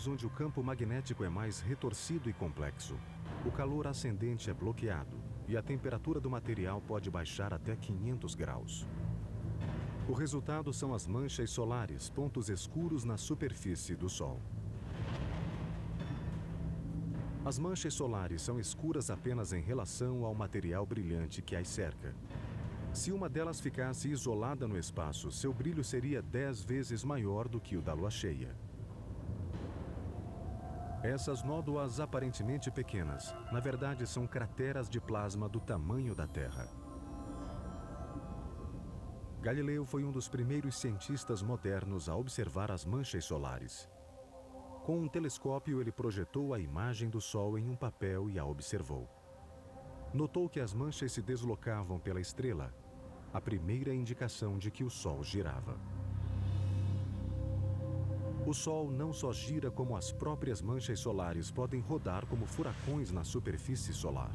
locais onde o campo magnético é mais retorcido e complexo, o calor ascendente é bloqueado e a temperatura do material pode baixar até 500 graus. O resultado são as manchas solares, pontos escuros na superfície do Sol. As manchas solares são escuras apenas em relação ao material brilhante que as cerca. Se uma delas ficasse isolada no espaço, seu brilho seria 10 vezes maior do que o da Lua cheia. Essas nódoas aparentemente pequenas, na verdade são crateras de plasma do tamanho da Terra. Galileu foi um dos primeiros cientistas modernos a observar as manchas solares. Com um telescópio, ele projetou a imagem do Sol em um papel e a observou. Notou que as manchas se deslocavam pela estrela, a primeira indicação de que o Sol girava. O Sol não só gira como as próprias manchas solares podem rodar como furacões na superfície solar.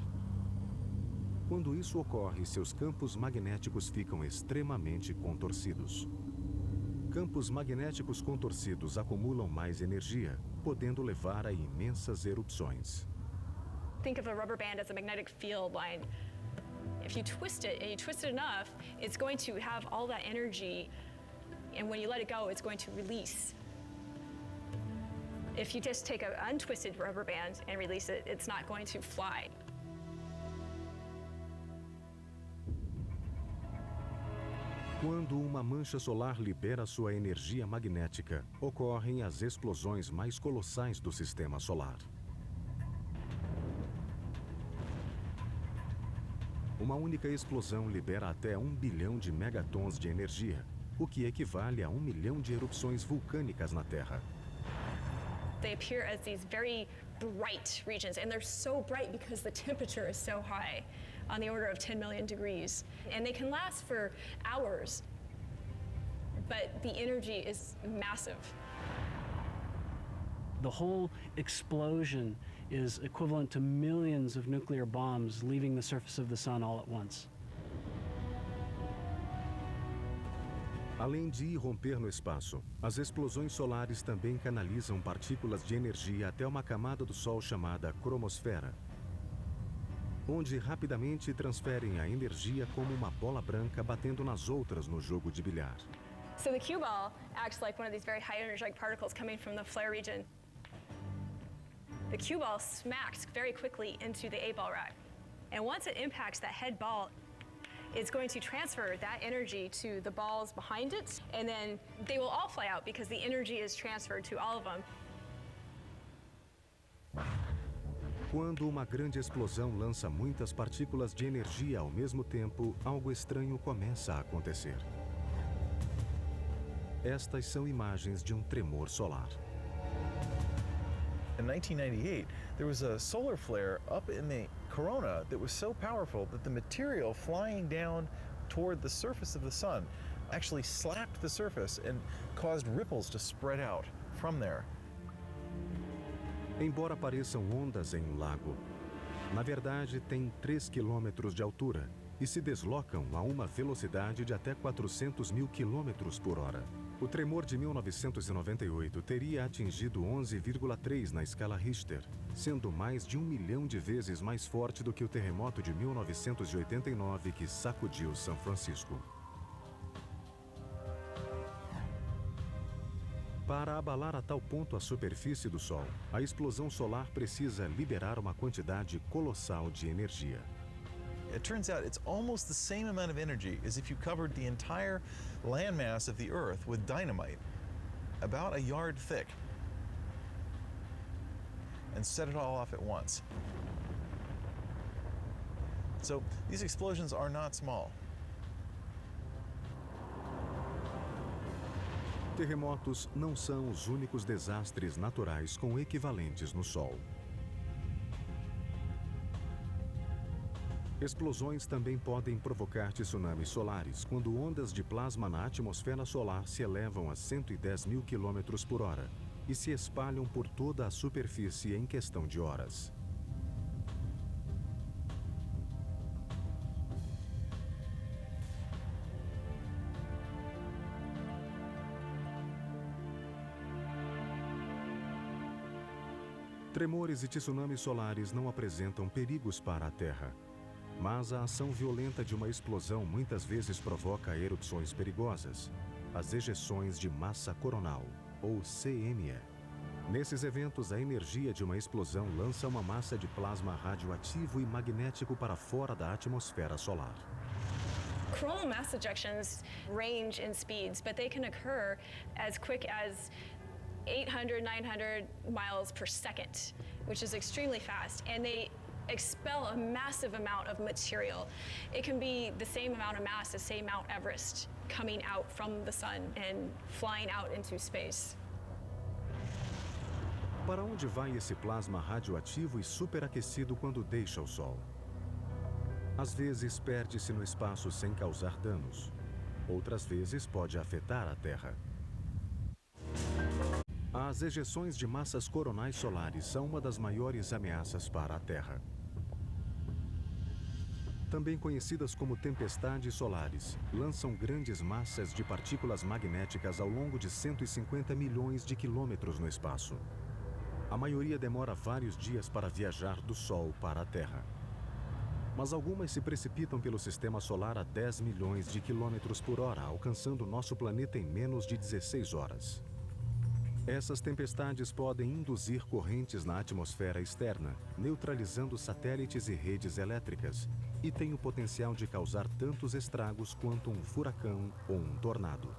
Quando isso ocorre, seus campos magnéticos ficam extremamente contorcidos. Campos magnéticos contorcidos acumulam mais energia, podendo levar a imensas erupções. Think of a rubber band as a magnetic field line. If you twist it and you twist it enough, it's going to have all that energy, and when you let it go, it's going to release. If you just take an untwisted rubber band and release it, it's not going to fly. Quando uma mancha solar libera sua energia magnética, ocorrem as explosões mais colossais do sistema solar. Uma única explosão libera até 1 bilhão de megatons de energia, o que equivale a 1 milhão de erupções vulcânicas na Terra. They appear as these very bright regions, and they're so bright because the temperature is so high, on the order of 10 million degrees. And they can last for hours, but the energy is massive. The whole explosion is equivalent to millions of nuclear bombs leaving the surface of the sun all at once. Além de irromper no espaço, as explosões solares também canalizam partículas de energia até uma camada do Sol chamada cromosfera, onde rapidamente transferem a energia como uma bola branca batendo nas outras no jogo de bilhar. So the cue ball acts like one of these very high energetic particles coming from the flare region. The cue ball smacks very quickly into the 8-ball rack. And once it impacts that head ball, it's going to transfer that energy to the balls behind it, and then they will all fly out because the energy is transferred to all of them. Quando uma grande explosão lança muitas partículas de energia ao mesmo tempo, algo estranho começa a acontecer. Estas são imagens de um tremor solar. In 1998, there was a solar flare up in the corona that was so powerful that the material flying down toward the surface of the sun actually slapped the surface and caused ripples to spread out from there. Embora pareçam ondas em um lago, na verdade têm 3 quilômetros de altura e se deslocam a uma velocidade de até 400 mil quilômetros por hora. O tremor de 1998 teria atingido 11,3 na escala Richter, sendo mais de 1 milhão de vezes mais forte do que o terremoto de 1989 que sacudiu São Francisco. Para abalar a tal ponto a superfície do Sol, a explosão solar precisa liberar uma quantidade colossal de energia. It turns out it's almost the same amount of energy as if you covered the entire landmass of the Earth with dynamite, about a yard thick, and set it all off at once. So these explosions are not small. Terremotos não são os únicos desastres naturais com equivalentes no Sol. Explosões também podem provocar tsunamis solares quando ondas de plasma na atmosfera solar se elevam a 110 mil quilômetros por hora e se espalham por toda a superfície em questão de horas. Tremores e tsunamis solares não apresentam perigos para a Terra. Mas a ação violenta de uma explosão muitas vezes provoca erupções perigosas, as ejeções de massa coronal, ou CME. Nesses eventos, a energia de uma explosão lança uma massa de plasma radioativo e magnético para fora da atmosfera solar. Coronal mass ejections range in speeds, but they can occur as quick as 800, 900 miles per second, which is extremely fast, and they expel a massive amount of material. It can be the same amount of mass as, say, Mount Everest coming out from the sun and flying out into space. Para onde vai esse plasma radioativo e superaquecido quando deixa o Sol? Às vezes perde-se no espaço sem causar danos. Outras vezes pode afetar a Terra. As ejeções de massas coronais solares são uma das maiores ameaças para a Terra. Também conhecidas como tempestades solares, lançam grandes massas de partículas magnéticas ao longo de 150 milhões de quilômetros no espaço. A maioria demora vários dias para viajar do Sol para a Terra. Mas algumas se precipitam pelo sistema solar a 10 milhões de quilômetros por hora, alcançando nosso planeta em menos de 16 horas. Essas tempestades podem induzir correntes na atmosfera externa, neutralizando satélites e redes elétricas, e têm o potencial de causar tantos estragos quanto um furacão ou um tornado.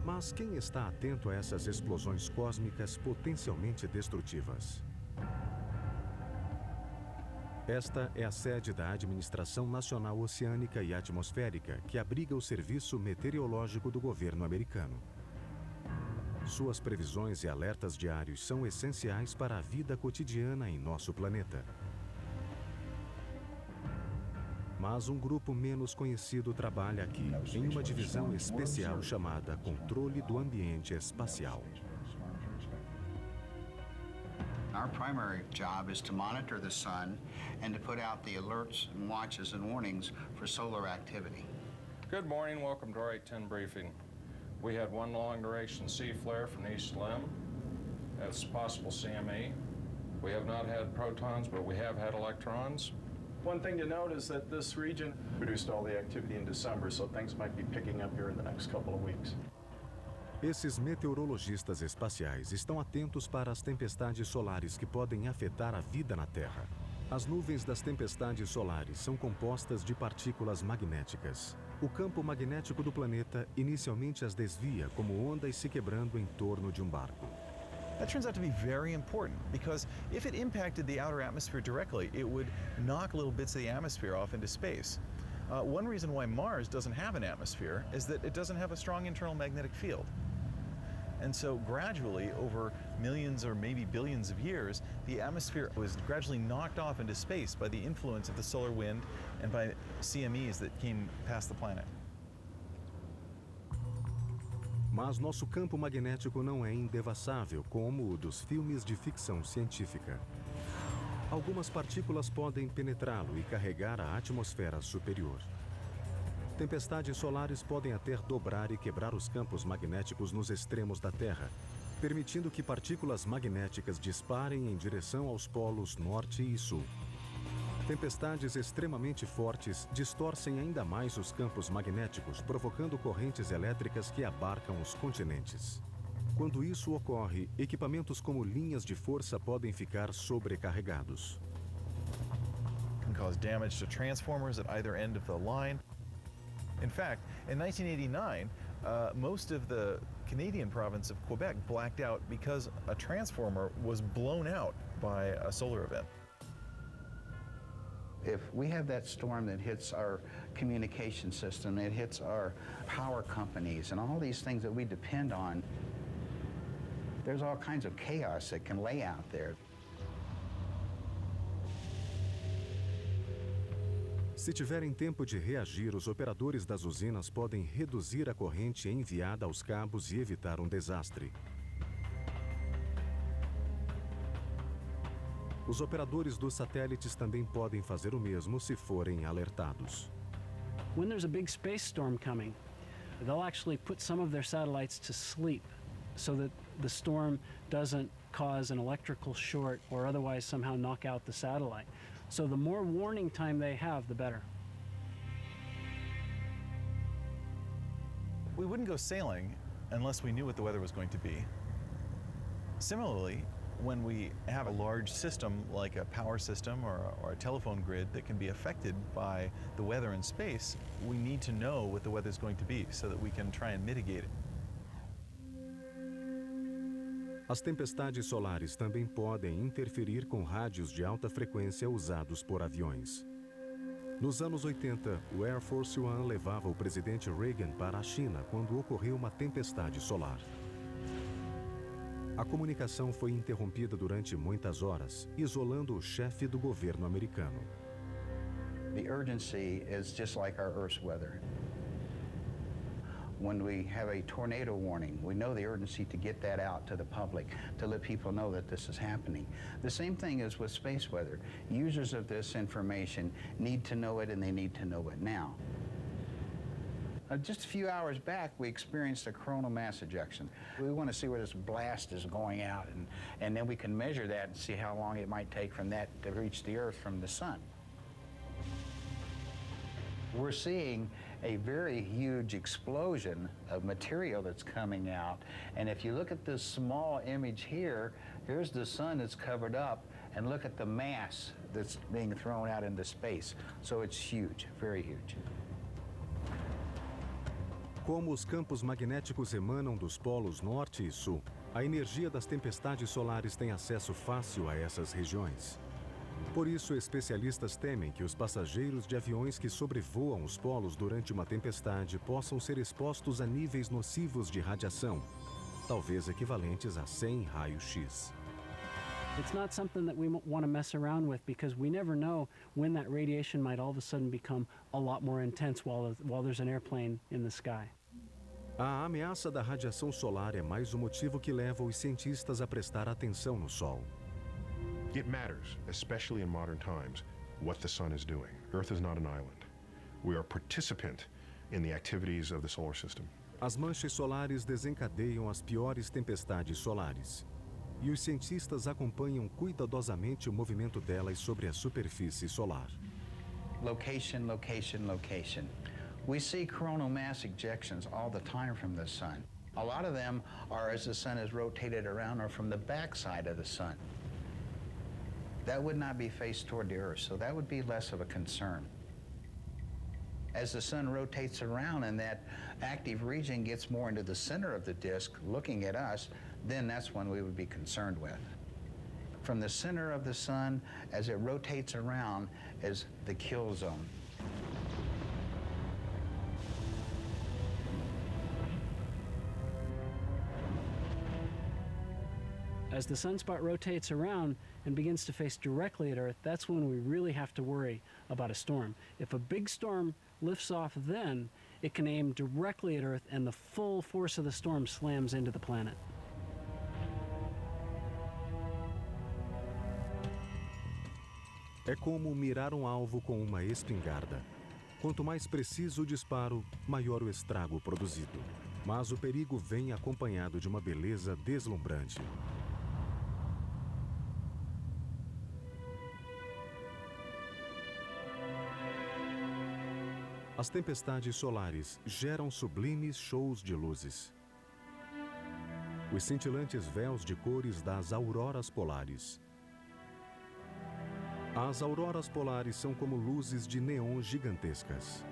Mas quem está atento a essas explosões cósmicas potencialmente destrutivas? Esta é a sede da Administração Nacional Oceânica e Atmosférica, que abriga o Serviço Meteorológico do governo americano. Suas previsões e alertas diários são essenciais para a vida cotidiana em nosso planeta. Mas um grupo menos conhecido trabalha aqui, em uma divisão especial chamada Controle do Ambiente Espacial. Our primary job is to monitor the sun and to put out the alerts and watches and warnings for solar activity. Good morning, welcome to our 810 briefing. We had one long-duration C flare from the East Limb. That's possible CME. We have not had protons, but we have had electrons. One thing to note is that this region produced all the activity in December, so things might be picking up here in the next couple of weeks. Esses meteorologistas espaciais estão atentos para as tempestades solares que podem afetar a vida na Terra. As nuvens das tempestades solares são compostas de partículas magnéticas. O campo magnético do planeta inicialmente as desvia como ondas se quebrando em torno de um barco. That turns out to be very important because if it impacted the outer atmosphere directly, it would knock little bits of the atmosphere off into space. One reason why Mars doesn't have an atmosphere is that it doesn't have a strong internal magnetic field. And so gradually, over millions or maybe billions of years, the atmosphere was gradually knocked off into space by the influence of the solar wind and by CMEs that came past the planet. Mas nosso campo magnético não é indevassável como o dos filmes de ficção científica. Algumas partículas podem penetrá-lo e carregar a atmosfera superior. Tempestades solares podem até dobrar e quebrar os campos magnéticos nos extremos da Terra, permitindo que partículas magnéticas disparem em direção aos polos norte e sul. Tempestades extremamente fortes distorcem ainda mais os campos magnéticos, provocando correntes elétricas que abarcam os continentes. Quando isso ocorre, equipamentos como linhas de força podem ficar sobrecarregados. It can cause damage to transformers at either end of the line. In fact, in 1989, most of the Canadian province of Quebec blacked out because a transformer was blown out by a solar event. If we have that storm that hits our communication system, it hits our power companies and all these things that we depend on, there's all kinds of chaos that can lay out there. Se tiverem tempo de reagir, os operadores das usinas podem reduzir a corrente enviada aos cabos e evitar um desastre. Os operadores dos satélites também podem fazer o mesmo se forem alertados. When there's a big space storm coming, they'll actually put some of their satellites to sleep so that the storm doesn't cause an electrical short or otherwise somehow knock out the satellite. So the more warning time they have, the better. We wouldn't go sailing unless we knew what the weather was going to be. Similarly, when we have a large system like a power system or a telephone grid that can be affected by the weather in space, we need to know what the weather is going to be so that we can try and mitigate it. As tempestades solares também podem interferir com rádios de alta frequência usados por aviões. Nos anos 80, o Air Force One levava o presidente Reagan para a China quando ocorreu uma tempestade solar. A comunicação foi interrompida durante muitas horas, isolando o chefe do governo americano. The urgency is just like our Earth's weather. When we have a tornado warning, we know the urgency to get that out to the public, to let people know that this is happening. The same thing is with space weather. Users of this information need to know it, and they need to know it now. Just a few hours back, we experienced a coronal mass ejection. We want to see where this blast is going out, and then we can measure that and see how long it might take from that to reach the Earth from the sun. We're seeing a very huge explosion of material that's coming out. And if you look at this small image here, here's the sun that's covered up, and look at the mass that's being thrown out into space. So it's huge, very huge. Como os campos magnéticos emanam dos polos norte e sul, a energia das tempestades solares tem acesso fácil a essas regiões. Por isso, especialistas temem que os passageiros de aviões que sobrevoam os polos durante uma tempestade possam ser expostos a níveis nocivos de radiação, talvez equivalentes a 100 raios-x. It's not something that we want to mess around with because we never know when that radiation might all of a sudden become a lot more intense while there's an airplane in the sky. A ameaça da radiação solar é mais um motivo que leva os cientistas a prestar atenção no Sol. It matters, especially in modern times, what the sun is doing. Earth is not an island. We are a participant in the activities of the solar system. As manchas solares desencadeiam as piores tempestades solares. E os cientistas acompanham cuidadosamente o movimento delas sobre a superfície solar. Location, location, location. We see coronal mass ejections all the time from the sun. A lot of them are as the sun is rotated around or from the backside of the sun. That would not be faced toward the Earth, so that would be less of a concern. As the sun rotates around and that active region gets more into the center of the disk, looking at us, then that's when we would be concerned with. From the center of the sun, as it rotates around, is the kill zone. As the sunspot rotates around and begins to face directly at Earth, that's when we really have to worry about a storm. If a big storm lifts off then, it can aim directly at Earth and the full force of the storm slams into the planet. É como mirar um alvo com uma espingarda. Quanto mais preciso o disparo, maior o estrago produzido. Mas o perigo vem acompanhado de uma beleza deslumbrante. As tempestades solares geram sublimes shows de luzes. Os cintilantes véus de cores das auroras polares. As auroras polares são como luzes de neon gigantescas.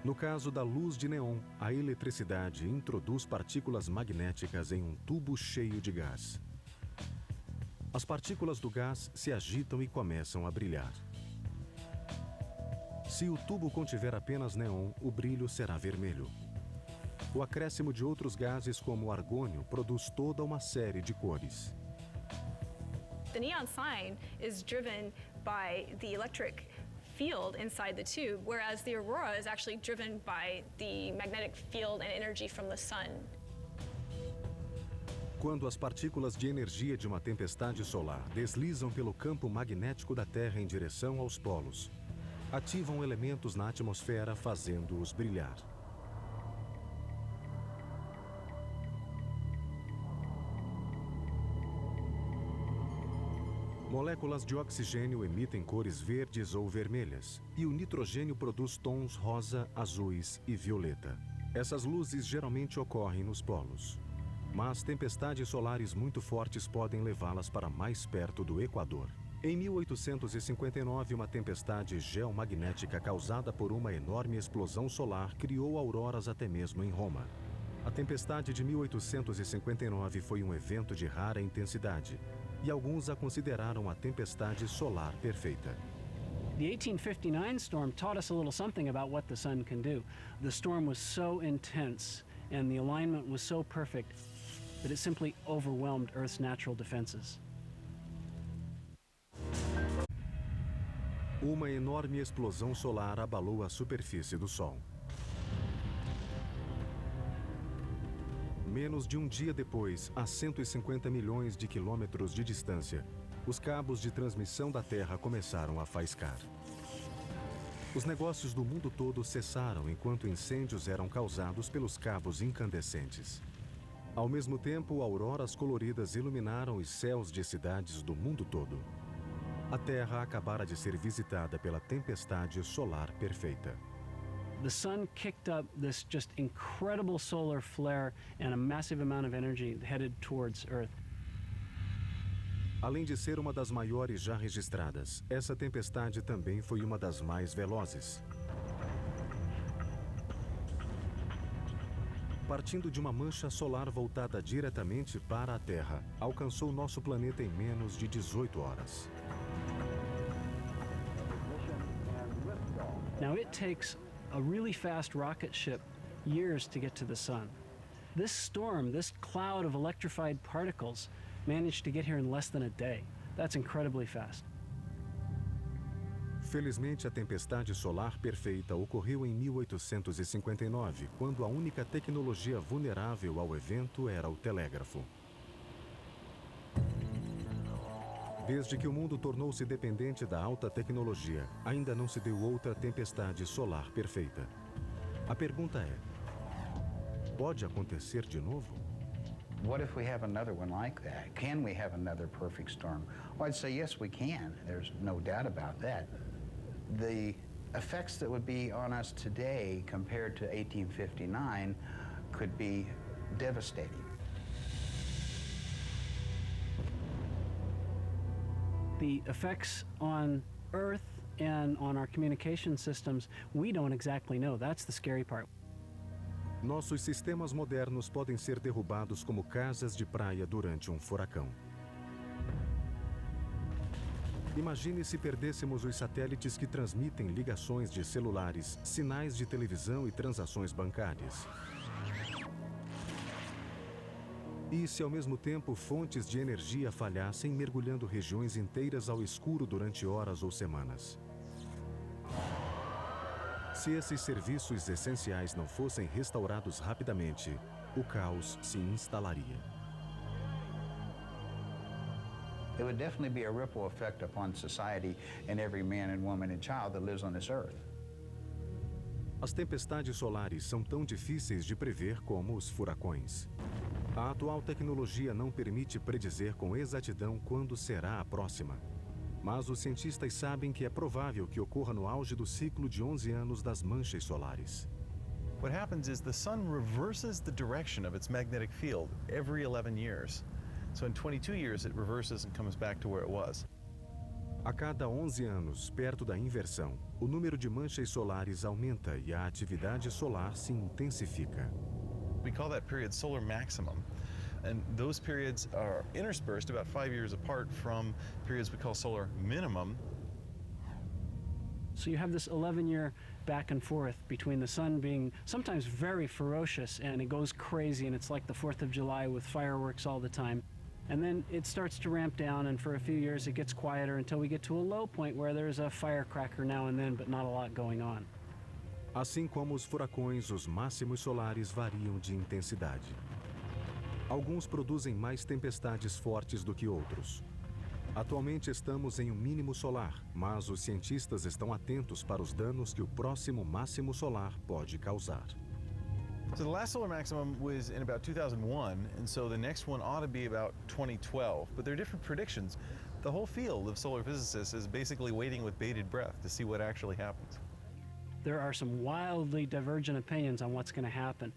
No caso da luz de neon, a eletricidade introduz partículas magnéticas em um tubo cheio de gás. As partículas do gás se agitam e começam a brilhar. Se o tubo contiver apenas neon, o brilho será vermelho. O acréscimo de outros gases, como o argônio, produz toda uma série de cores. The neon sign is driven by the electric field inside the tube, whereas the aurora is actually driven by the magnetic field and energy from the sun. Quando as partículas de energia de uma tempestade solar deslizam pelo campo magnético da Terra em direção aos polos, ativam elementos na atmosfera, fazendo-os brilhar. Moléculas de oxigênio emitem cores verdes ou vermelhas, e o nitrogênio produz tons rosa, azuis e violeta. Essas luzes geralmente ocorrem nos polos. Mas tempestades solares muito fortes podem levá-las para mais perto do Equador. Em 1859, uma tempestade geomagnética causada por uma enorme explosão solar criou auroras até mesmo em Roma. A tempestade de 1859 foi um evento de rara intensidade, e alguns a consideraram a tempestade solar perfeita. The 1859 storm taught us a little something about what the sun can do. The storm was so intense and the alignment was so perfect that it simply overwhelmed Earth's natural defenses. Uma enorme explosão solar abalou a superfície do Sol. Menos de um dia depois, a 150 milhões de quilômetros de distância, os cabos de transmissão da Terra começaram a faiscar. Os negócios do mundo todo cessaram enquanto incêndios eram causados pelos cabos incandescentes. Ao mesmo tempo, auroras coloridas iluminaram os céus de cidades do mundo todo. A Terra acabara de ser visitada pela tempestade solar perfeita. The sun kicked up this just incredible solar flare and a massive amount of energy headed towards Earth. Além de ser uma das maiores já registradas, essa tempestade também foi uma das mais velozes. Partindo de uma mancha solar voltada diretamente para a Terra, alcançou nosso planeta em menos de 18 horas. Now it takes a really fast rocket ship years to get to the sun. This storm, this cloud of electrified particles, managed to get here in less than a day. That's incredibly fast. Felizmente, a tempestade solar perfeita ocorreu em 1859, quando a única tecnologia vulnerável ao evento era o telégrafo. Desde que o mundo tornou-se dependente da alta tecnologia, ainda não se deu outra tempestade solar perfeita. A pergunta é: pode acontecer de novo? What if we have another one like that? Can we have another perfect storm? Well, I'd say yes, we can. There's no doubt about that. The effects that would be on us today compared to 1859 could be devastating. The effects on Earth and on our communication systems, we don't exactly know. That's the scary part. Nossos sistemas modernos podem ser derrubados como casas de praia durante um furacão. Imagine se perdêssemos os satélites que transmitem ligações de celulares, sinais de televisão e transações bancárias. E se ao mesmo tempo fontes de energia falhassem, mergulhando regiões inteiras ao escuro durante horas ou semanas? Se esses serviços essenciais não fossem restaurados rapidamente, o caos se instalaria. It would definitely be a ripple effect upon society and every man and woman and child that lives on this earth. As tempestades solares são tão difíceis de prever como os furacões. A atual tecnologia não permite predizer com exatidão quando será a próxima. Mas os cientistas sabem que é provável que ocorra no auge do ciclo de 11 anos das manchas solares. What happens is the sun reverses the direction of its magnetic field every 11 years. So in 22 years it reverses and comes back to where it was. A cada 11 anos, perto da inversão, o número de manchas solares aumenta e a atividade solar se intensifica. We call that period solar maximum. And those periods are interspersed about 5 years apart from periods we call solar minimum. So you have this 11-year back and forth between the sun being sometimes very ferocious and it goes crazy and it's like the 4th of July with fireworks all the time. And then it starts to ramp down and for a few years it gets quieter until we get to a low point where there's a firecracker now and then but not a lot going on. Assim como os furacões, os máximos solares variam de intensidade. Alguns produzem mais tempestades fortes do que outros. Atualmente estamos em um mínimo solar, mas os cientistas estão atentos para os danos que o próximo máximo solar pode causar. So the last solar maximum was in about 2001, and so the next one ought to be about 2012. But there are different predictions. The whole field of solar physicists is basically waiting with bated breath to see what actually happens. There are some wildly divergent opinions on what's going to happen.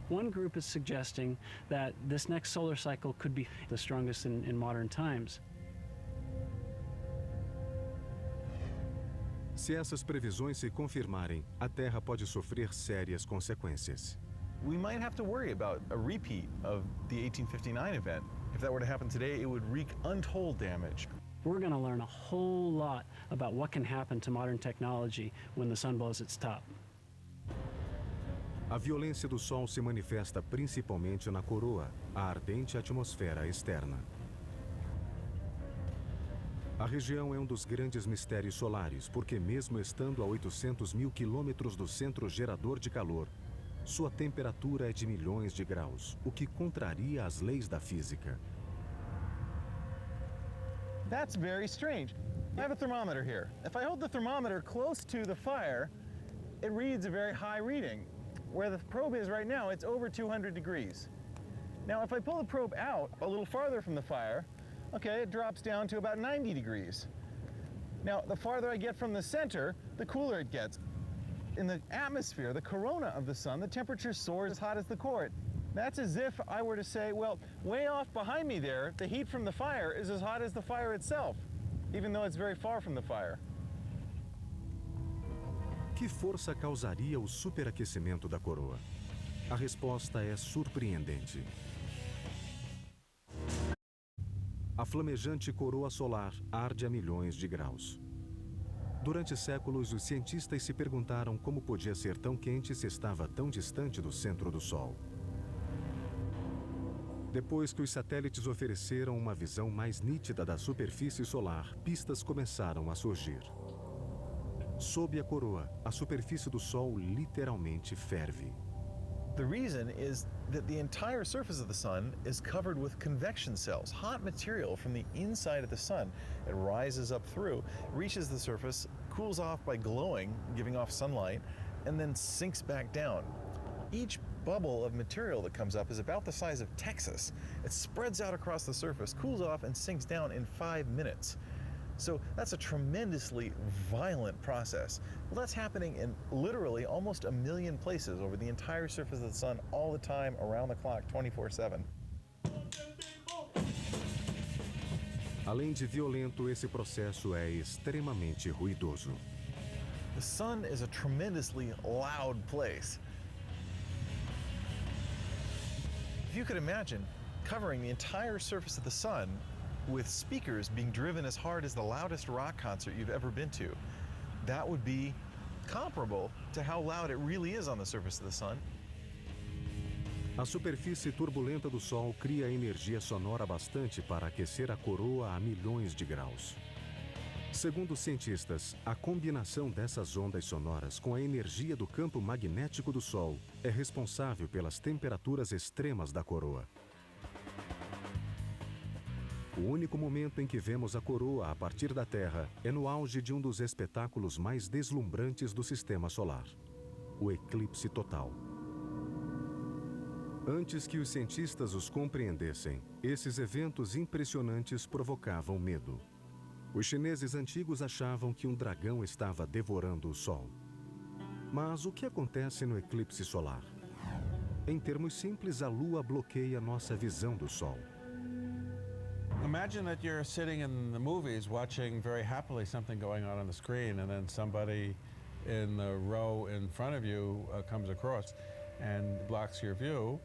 One group is suggesting that this next solar cycle could be the strongest in modern times. Se essas previsões se confirmarem, a Terra pode sofrer sérias consequências. We might have to worry about a repeat of the 1859 event. If that were to happen today, it would wreak untold damage. We're going to learn a whole lot about what can happen to modern technology when the sun blows its top. A violência do Sol se manifesta principalmente na coroa, a ardente atmosfera externa. A região é um dos grandes mistérios solares, porque mesmo estando a 800 mil quilômetros do centro gerador de calor, sua temperatura é de milhões de graus, o que contraria as leis da física. That's very strange. I have a thermometer here. If I hold the thermometer close to the fire, it reads a very high reading. Where the probe is right now, it's over 200 degrees. Now, if I pull the probe out a little farther from the fire, okay, it drops down to about 90 degrees. Now, the farther I get from the center, the cooler it gets. In the atmosphere, the corona of the sun, the temperature soars as hot as the core. That's as if I were to say, well, way off behind me there, the heat from the fire is as hot as the fire itself, even though it's very far from the fire. Que força causaria o superaquecimento da coroa? A resposta é surpreendente. A flamejante coroa solar arde a milhões de graus. Durante séculos, os cientistas se perguntaram como podia ser tão quente se estava tão distante do centro do Sol. Depois que os satélites ofereceram uma visão mais nítida da superfície solar, pistas começaram a surgir. Sob a coroa, a superfície do Sol literalmente ferve. The reason is that the entire surface of the sun is covered with convection cells, hot material from the inside of the sun. It rises up through, reaches the surface, cools off by glowing, giving off sunlight, and then sinks back down. Each bubble of material that comes up is about the size of Texas. It spreads out across the surface, cools off, and sinks down in 5 minutes. So that's a tremendously violent process. Well, that's happening in literally almost 1 million places over the entire surface of the sun all the time, around the clock, 24/7. Além de violento, esse processo é extremamente ruidoso. The sun is a tremendously loud place. If you could imagine covering the entire surface of the sun with speakers being driven as hard as the loudest rock concert you've ever been to, that would be comparable to how loud it really is on the surface of the sun. A superfície turbulenta do Sol cria energia sonora bastante para aquecer a coroa a milhões de graus. Segundo os cientistas, a combinação dessas ondas sonoras com a energia do campo magnético do Sol é responsável pelas temperaturas extremas da coroa. O único momento em que vemos a coroa a partir da Terra é no auge de um dos espetáculos mais deslumbrantes do sistema solar, o eclipse total. Antes que os cientistas os compreendessem, esses eventos impressionantes provocavam medo. Os chineses antigos achavam que um dragão estava devorando o Sol. Mas o que acontece no eclipse solar? Em termos simples, a Lua bloqueia nossa visão do Sol. Imagine that you're sitting in the movies watching very happily something going on the screen, and then somebody in the row in front of you comes across and blocks your view.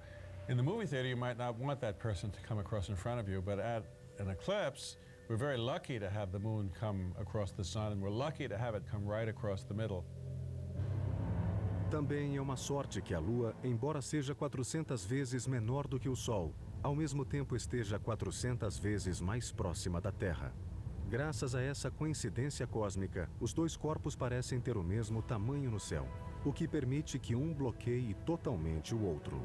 In the movie theater, you might not want that person to come across in front of you, but at an eclipse, we're very lucky to have the moon come across the sun, and we're lucky to have it come right across the middle. Também é uma sorte que a Lua, embora seja 400 vezes menor do que o Sol, ao mesmo tempo esteja 400 vezes mais próxima da Terra. Graças a essa coincidência cósmica, os dois corpos parecem ter o mesmo tamanho no céu, o que permite que um bloqueie totalmente o outro.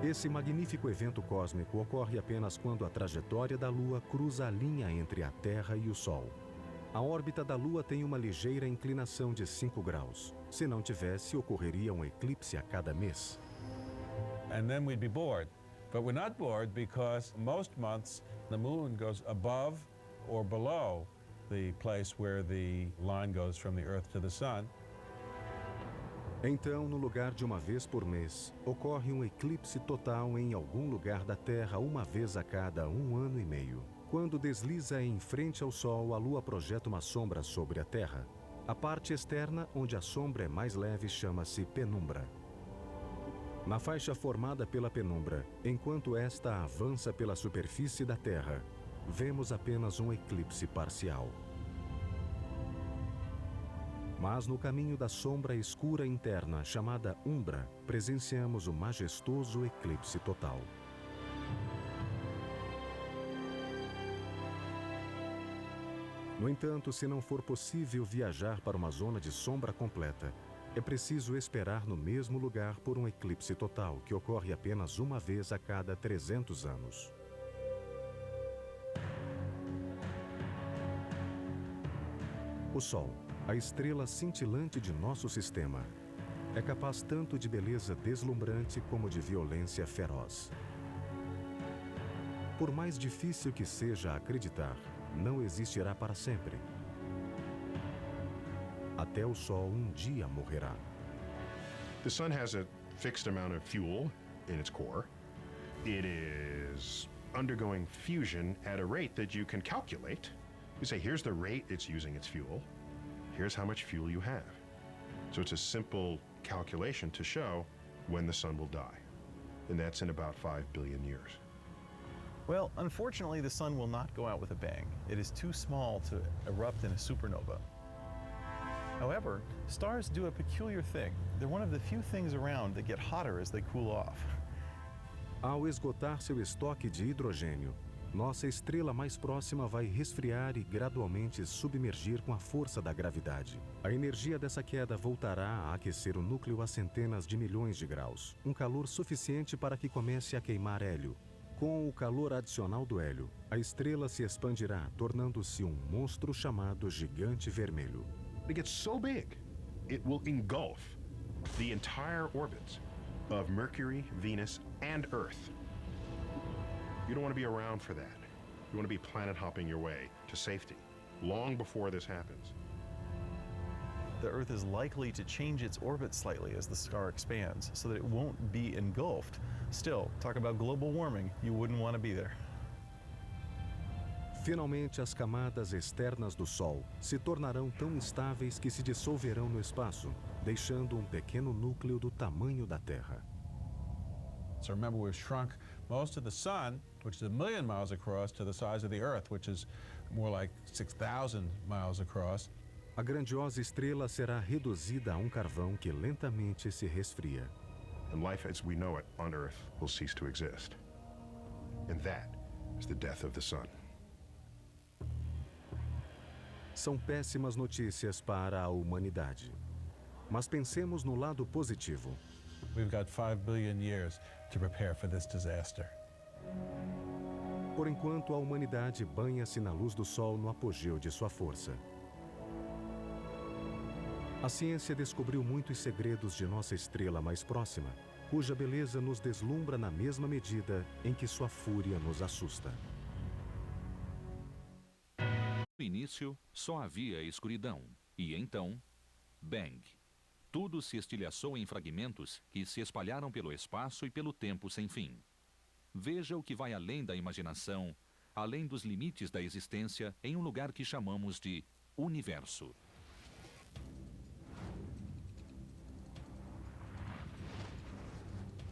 Esse magnífico evento cósmico ocorre apenas quando a trajetória da Lua cruza a linha entre a Terra e o Sol. A órbita da Lua tem uma ligeira inclinação de 5 graus. Se não tivesse, ocorreria um eclipse a cada mês. And then we'd be bored. But we're not bored because most months the moon goes above or below the place where the line goes from the Earth to the Sun. Então, no lugar de uma vez por mês, ocorre um eclipse total em algum lugar da Terra uma vez a cada 1 ano e meio. Quando desliza em frente ao Sol, a Lua projeta uma sombra sobre a Terra. A parte externa, onde a sombra é mais leve, chama-se penumbra. Na faixa formada pela penumbra, enquanto esta avança pela superfície da Terra, vemos apenas um eclipse parcial. Mas no caminho da sombra escura interna, chamada umbra, presenciamos o majestoso eclipse total. No entanto, se não for possível viajar para uma zona de sombra completa, é preciso esperar no mesmo lugar por um eclipse total, que ocorre apenas uma vez a cada 300 anos. O Sol, a estrela cintilante de nosso sistema, é capaz tanto de beleza deslumbrante como de violência feroz. Por mais difícil que seja acreditar, não existirá para sempre. Até o Sol um dia morrerá. The sun has a fixed amount of fuel in its core. It is undergoing fusion at a rate that you can calculate. You say, here's the rate it's using its fuel. Here's how much fuel you have. So it's a simple calculation to show when the sun will die. And that's in about 5 billion years. Well, unfortunately, the sun will not go out with a bang. It is too small to erupt in a supernova. However, stars do a peculiar thing. They're one of the few things around that get hotter as they cool off. Ao esgotar seu estoque de hidrogênio, nossa estrela mais próxima vai resfriar e gradualmente submergir com a força da gravidade. A energia dessa queda voltará a aquecer o núcleo a centenas de milhões de graus, um calor suficiente para que comece a queimar hélio. Com o calor adicional do hélio, a estrela se expandirá, tornando-se um monstro chamado Gigante Vermelho. It gets so big, it will engulf the entire orbits of Mercury, Venus, and Earth. You don't want to be around for that. You want to be planet hopping your way to safety long before this happens. The Earth is likely to change its orbit slightly as the star expands so that it won't be engulfed. Still, talk about global warming, you wouldn't want to be there. Finalmente, as camadas externas do Sol se tornarão tão instáveis que se dissolverão no espaço, deixando um pequeno núcleo do tamanho da Terra. So remember, we've shrunk most of the sun, which is 1 million miles across, to the size of the Earth, which is more like 6,000 miles across. A grandiosa estrela será reduzida a um carvão que lentamente se resfria. And life as we know it on Earth will cease to exist. And that is the death of the sun. São péssimas notícias para a humanidade. Mas pensemos no lado positivo. We've got 5 billion years to prepare for this disaster. Por enquanto, a humanidade banha-se na luz do Sol no apogeu de sua força. A ciência descobriu muitos segredos de nossa estrela mais próxima, cuja beleza nos deslumbra na mesma medida em que sua fúria nos assusta. No início, só havia escuridão, e então, bang. Tudo se estilhaçou em fragmentos que se espalharam pelo espaço e pelo tempo sem fim. Veja o que vai além da imaginação, além dos limites da existência, em um lugar que chamamos de universo.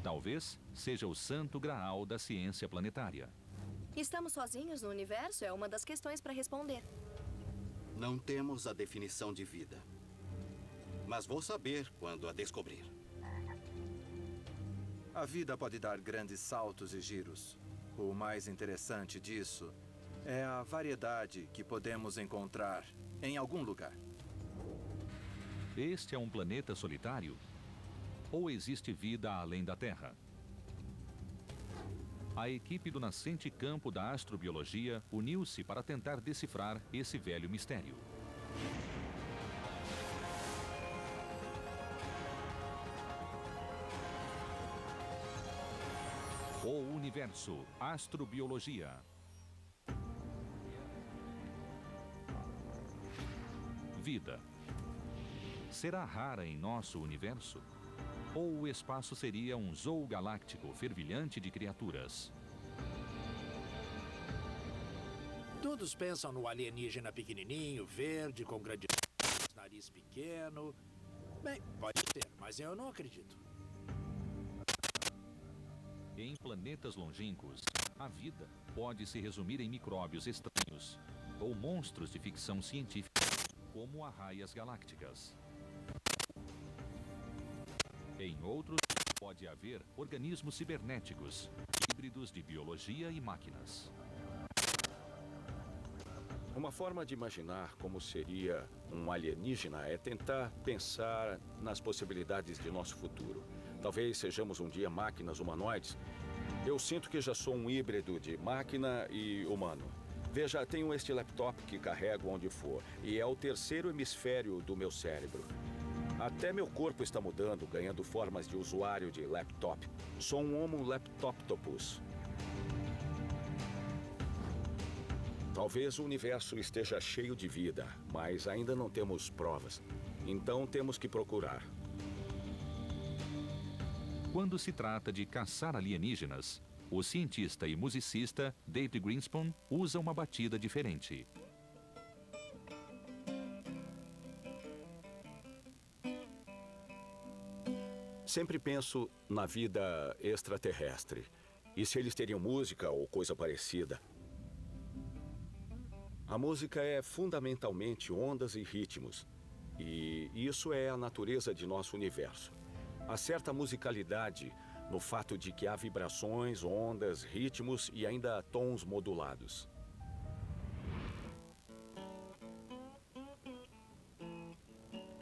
Talvez seja o santo graal da ciência planetária. Estamos sozinhos no universo? É uma das questões para responder. Não temos a definição de vida. Mas vou saber quando a descobrir. A vida pode dar grandes saltos e giros. O mais interessante disso é a variedade que podemos encontrar em algum lugar. Este é um planeta solitário? Ou existe vida além da Terra? A equipe do nascente campo da astrobiologia uniu-se para tentar decifrar esse velho mistério. O Universo, Astrobiologia. vida. Será rara em nosso universo? Ou o espaço seria um zoo galáctico fervilhante de criaturas? Todos pensam no alienígena pequenininho, verde, com grande nariz pequeno. Bem, pode ser, mas eu não acredito. Em planetas longínquos, a vida pode se resumir em micróbios estranhos ou monstros de ficção científica, como arraias galácticas. Em outros, pode haver organismos cibernéticos, híbridos de biologia e máquinas. Uma forma de imaginar como seria um alienígena é tentar pensar nas possibilidades de nosso futuro. Talvez sejamos um dia máquinas humanoides. Eu sinto que já sou um híbrido de máquina e humano. Veja, tenho este laptop que carrego onde for, e é o terceiro hemisfério do meu cérebro. Até meu corpo está mudando, ganhando formas de usuário de laptop. Sou um Homo laptoptopus. Talvez o universo esteja cheio de vida, mas ainda não temos provas. Então temos que procurar. Quando se trata de caçar alienígenas, o cientista e musicista David Greenspan usa uma batida diferente. Sempre penso na vida extraterrestre. E se eles teriam música ou coisa parecida? A música é fundamentalmente ondas e ritmos. E isso é a natureza de nosso universo. Há certa musicalidade no fato de que há vibrações, ondas, ritmos e ainda tons modulados.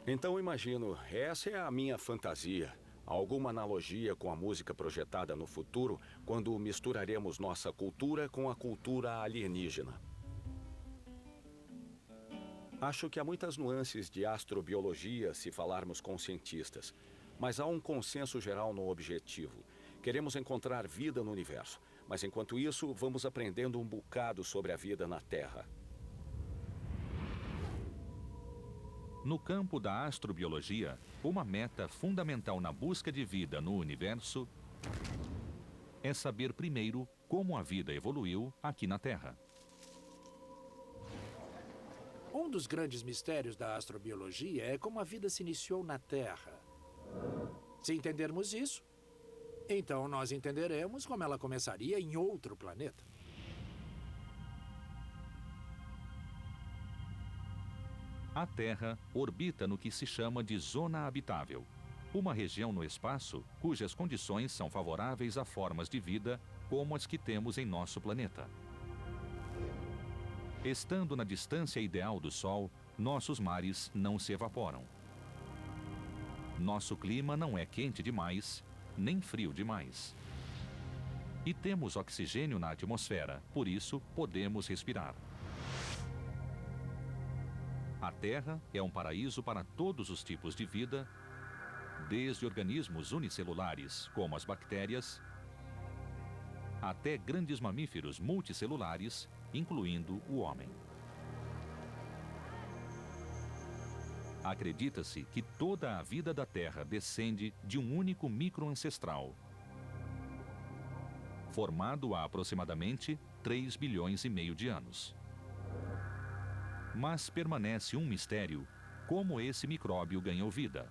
Então imagino, essa é a minha fantasia. Alguma analogia com a música projetada no futuro, quando misturaremos nossa cultura com a cultura alienígena. Acho que há muitas nuances de astrobiologia se falarmos com cientistas, mas há um consenso geral no objetivo. Queremos encontrar vida no universo, mas enquanto isso, vamos aprendendo um bocado sobre a vida na Terra. No campo da astrobiologia, uma meta fundamental na busca de vida no universo é saber primeiro como a vida evoluiu aqui na Terra. Um dos grandes mistérios da astrobiologia é como a vida se iniciou na Terra. Se entendermos isso, então nós entenderemos como ela começaria em outro planeta. A Terra orbita no que se chama de zona habitável, uma região no espaço cujas condições são favoráveis a formas de vida como as que temos em nosso planeta. Estando na distância ideal do Sol, nossos mares não se evaporam. Nosso clima não é quente demais, nem frio demais. E temos oxigênio na atmosfera, por isso podemos respirar. A Terra é um paraíso para todos os tipos de vida, desde organismos unicelulares, como as bactérias, até grandes mamíferos multicelulares, incluindo o homem. Acredita-se que toda a vida da Terra descende de um único microancestral, formado há aproximadamente 3,5 bilhões de anos. Mas permanece um mistério como esse micróbio ganhou vida.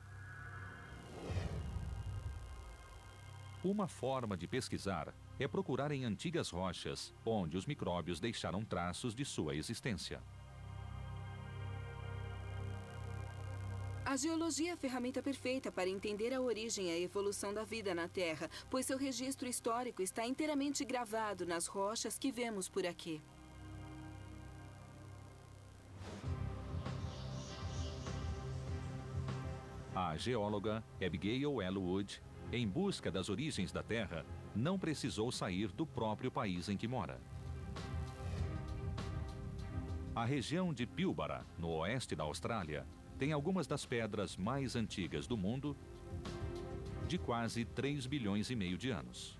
Uma forma de pesquisar é procurar em antigas rochas, onde os micróbios deixaram traços de sua existência. A geologia é a ferramenta perfeita para entender a origem e a evolução da vida na Terra, pois seu registro histórico está inteiramente gravado nas rochas que vemos por aqui. A geóloga Abigail L. Wood, em busca das origens da Terra, não precisou sair do próprio país em que mora. A região de Pilbara, no oeste da Austrália, tem algumas das pedras mais antigas do mundo, de quase 3,5 bilhões de anos.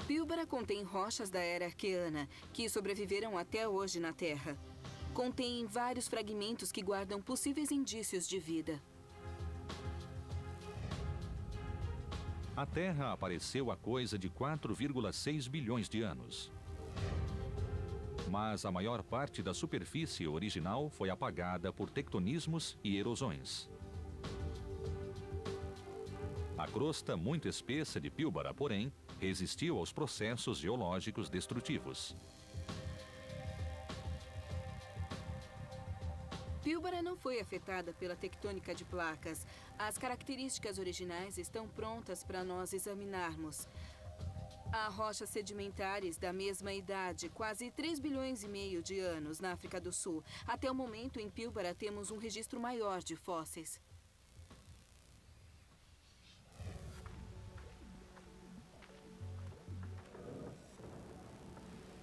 Pilbara contém rochas da era Arqueana, que sobreviveram até hoje na Terra. Contém vários fragmentos que guardam possíveis indícios de vida. A Terra apareceu há coisa de 4,6 bilhões de anos. Mas a maior parte da superfície original foi apagada por tectonismos e erosões. A crosta muito espessa de Pilbara, porém, resistiu aos processos geológicos destrutivos. Pilbara não foi afetada pela tectônica de placas. As características originais estão prontas para nós examinarmos. Há rochas sedimentares da mesma idade, quase 3 bilhões e meio de anos na África do Sul. Até o momento, em Pilbara, temos um registro maior de fósseis.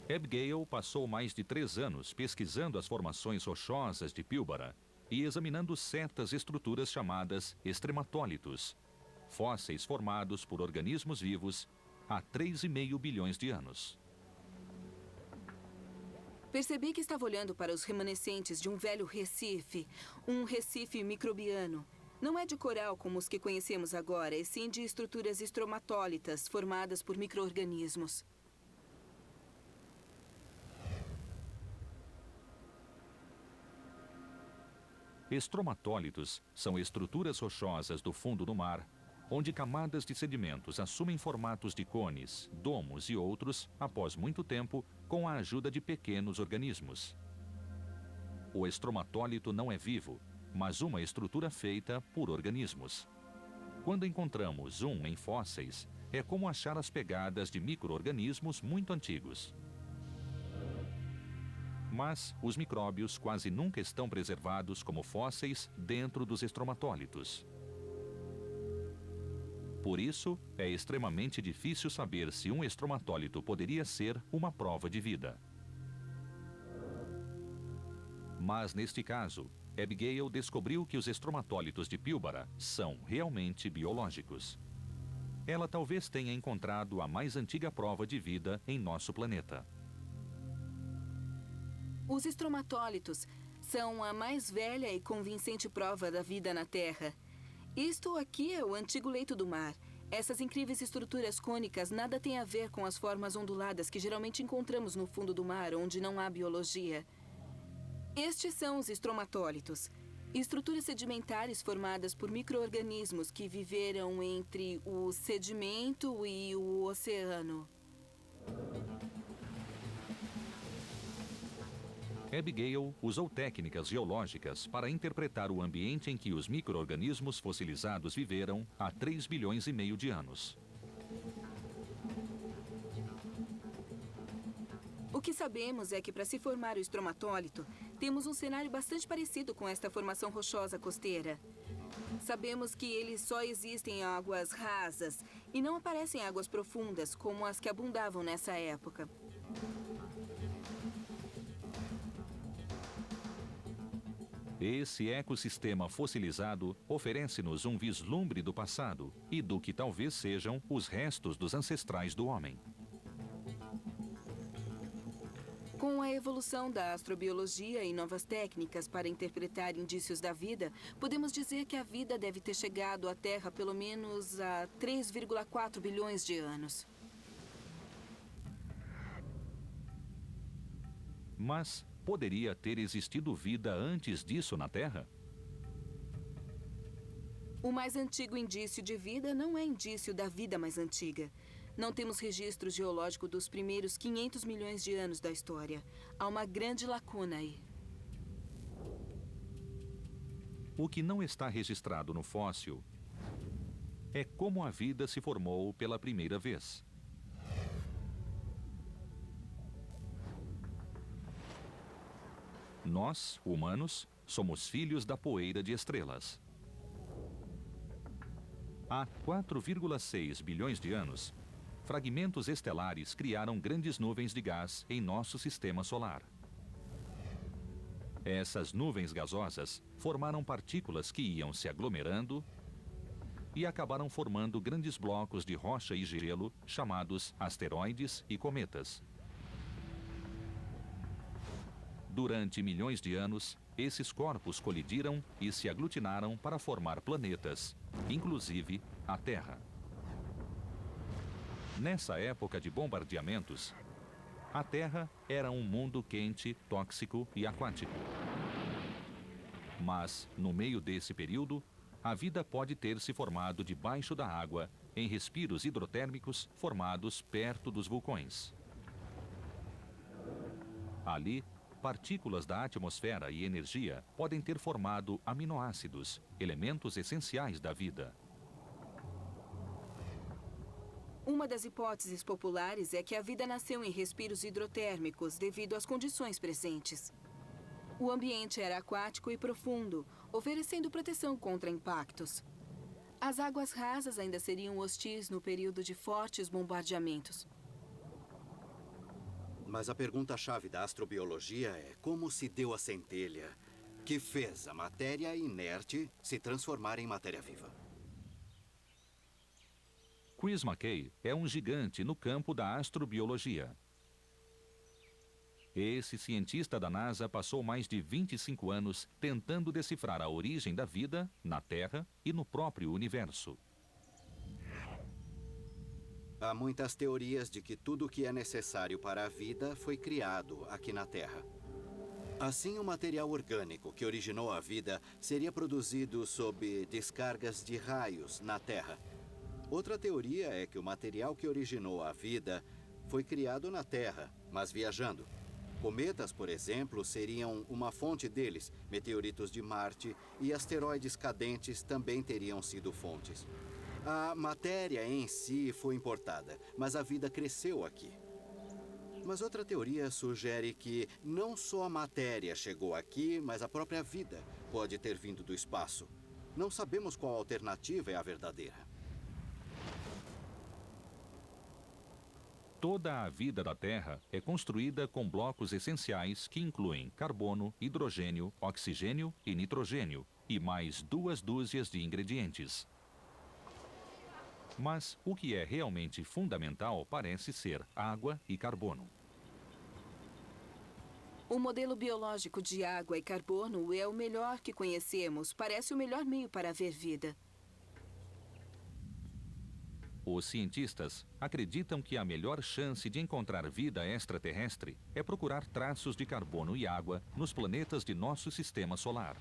Abigail passou mais de 3 anos pesquisando as formações rochosas de Pilbara e examinando certas estruturas chamadas extrematólitos, fósseis formados por organismos vivos há 3,5 bilhões de anos. Percebi que estava olhando para os remanescentes de um velho recife, um recife microbiano. Não é de coral como os que conhecemos agora, e sim de estruturas estromatólitas formadas por micro-organismos. Estromatólitos são estruturas rochosas do fundo do mar, onde camadas de sedimentos assumem formatos de cones, domos e outros, após muito tempo, com a ajuda de pequenos organismos. O estromatólito não é vivo, mas uma estrutura feita por organismos. Quando encontramos um em fósseis, é como achar as pegadas de micro-organismos muito antigos. Mas os micróbios quase nunca estão preservados como fósseis dentro dos estromatólitos. Por isso, é extremamente difícil saber se um estromatólito poderia ser uma prova de vida. Mas, neste caso, Abigail descobriu que os estromatólitos de Pilbara são realmente biológicos. Ela talvez tenha encontrado a mais antiga prova de vida em nosso planeta. Os estromatólitos são a mais velha e convincente prova da vida na Terra. Isto aqui é o antigo leito do mar. Essas incríveis estruturas cônicas nada têm a ver com as formas onduladas que geralmente encontramos no fundo do mar, onde não há biologia. Estes são os estromatólitos. Estruturas sedimentares formadas por micro-organismos que viveram entre o sedimento e o oceano. Abigail usou técnicas geológicas para interpretar o ambiente em que os micro-organismos fossilizados viveram há 3 bilhões e meio de anos. O que sabemos é que para se formar o estromatólito, temos um cenário bastante parecido com esta formação rochosa costeira. Sabemos que eles só existem em águas rasas e não aparecem em águas profundas, como as que abundavam nessa época. Esse ecossistema fossilizado oferece-nos um vislumbre do passado e do que talvez sejam os restos dos ancestrais do homem. Com a evolução da astrobiologia e novas técnicas para interpretar indícios da vida, podemos dizer que a vida deve ter chegado à Terra pelo menos há 3,4 bilhões de anos. Mas poderia ter existido vida antes disso na Terra? O mais antigo indício de vida não é indício da vida mais antiga. Não temos registro geológico dos primeiros 500 milhões de anos da história. Há uma grande lacuna aí. O que não está registrado no fóssil é como a vida se formou pela primeira vez. Nós, humanos, somos filhos da poeira de estrelas. Há 4,6 bilhões de anos, fragmentos estelares criaram grandes nuvens de gás em nosso sistema solar. Essas nuvens gasosas formaram partículas que iam se aglomerando e acabaram formando grandes blocos de rocha e gelo chamados asteroides e cometas. Durante milhões de anos, esses corpos colidiram e se aglutinaram para formar planetas, inclusive a Terra. Nessa época de bombardeamentos, a Terra era um mundo quente, tóxico e aquático. Mas, no meio desse período, a vida pode ter se formado debaixo da água, em respiros hidrotérmicos formados perto dos vulcões. Ali, partículas da atmosfera e energia podem ter formado aminoácidos, elementos essenciais da vida. Uma das hipóteses populares é que a vida nasceu em respiros hidrotérmicos devido às condições presentes. O ambiente era aquático e profundo, oferecendo proteção contra impactos. As águas rasas ainda seriam hostis no período de fortes bombardeamentos. Mas a pergunta-chave da astrobiologia é como se deu a centelha que fez a matéria inerte se transformar em matéria viva. Chris McKay é um gigante no campo da astrobiologia. Esse cientista da NASA passou mais de 25 anos tentando decifrar a origem da vida na Terra e no próprio universo. Há muitas teorias de que tudo o que é necessário para a vida foi criado aqui na Terra. Assim, o material orgânico que originou a vida seria produzido sob descargas de raios na Terra. Outra teoria é que o material que originou a vida foi criado na Terra, mas viajando. Cometas, por exemplo, seriam uma fonte deles. Meteoritos de Marte e asteroides cadentes também teriam sido fontes. A matéria em si foi importada, mas a vida cresceu aqui. Mas outra teoria sugere que não só a matéria chegou aqui, mas a própria vida pode ter vindo do espaço. Não sabemos qual alternativa é a verdadeira. Toda a vida da Terra é construída com blocos essenciais que incluem carbono, hidrogênio, oxigênio e nitrogênio, e mais 2 dúzias de ingredientes. Mas o que é realmente fundamental parece ser água e carbono. O modelo biológico de água e carbono é o melhor que conhecemos. Parece o melhor meio para haver vida. Os cientistas acreditam que a melhor chance de encontrar vida extraterrestre é procurar traços de carbono e água nos planetas de nosso sistema solar.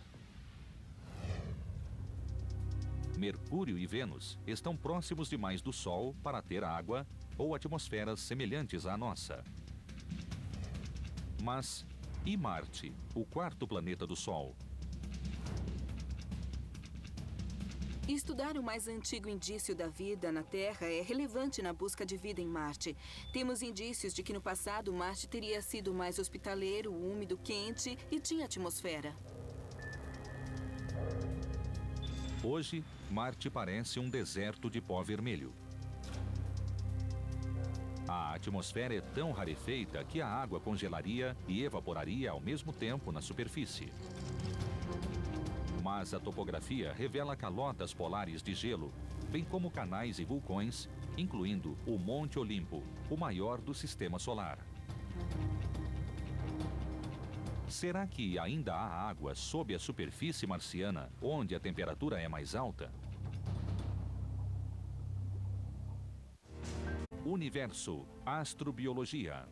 Mercúrio e Vênus estão próximos demais do Sol para ter água ou atmosferas semelhantes à nossa. Mas e Marte, o quarto planeta do Sol? Estudar o mais antigo indício da vida na Terra é relevante na busca de vida em Marte. Temos indícios de que no passado Marte teria sido mais hospitaleiro, úmido, quente e tinha atmosfera. Hoje, Marte parece um deserto de pó vermelho. A atmosfera é tão rarefeita que a água congelaria e evaporaria ao mesmo tempo na superfície. Mas a topografia revela calotas polares de gelo, bem como canais e vulcões, incluindo o Monte Olimpo, o maior do sistema solar. Será que ainda há água sob a superfície marciana, onde a temperatura é mais alta? Universo, astrobiologia.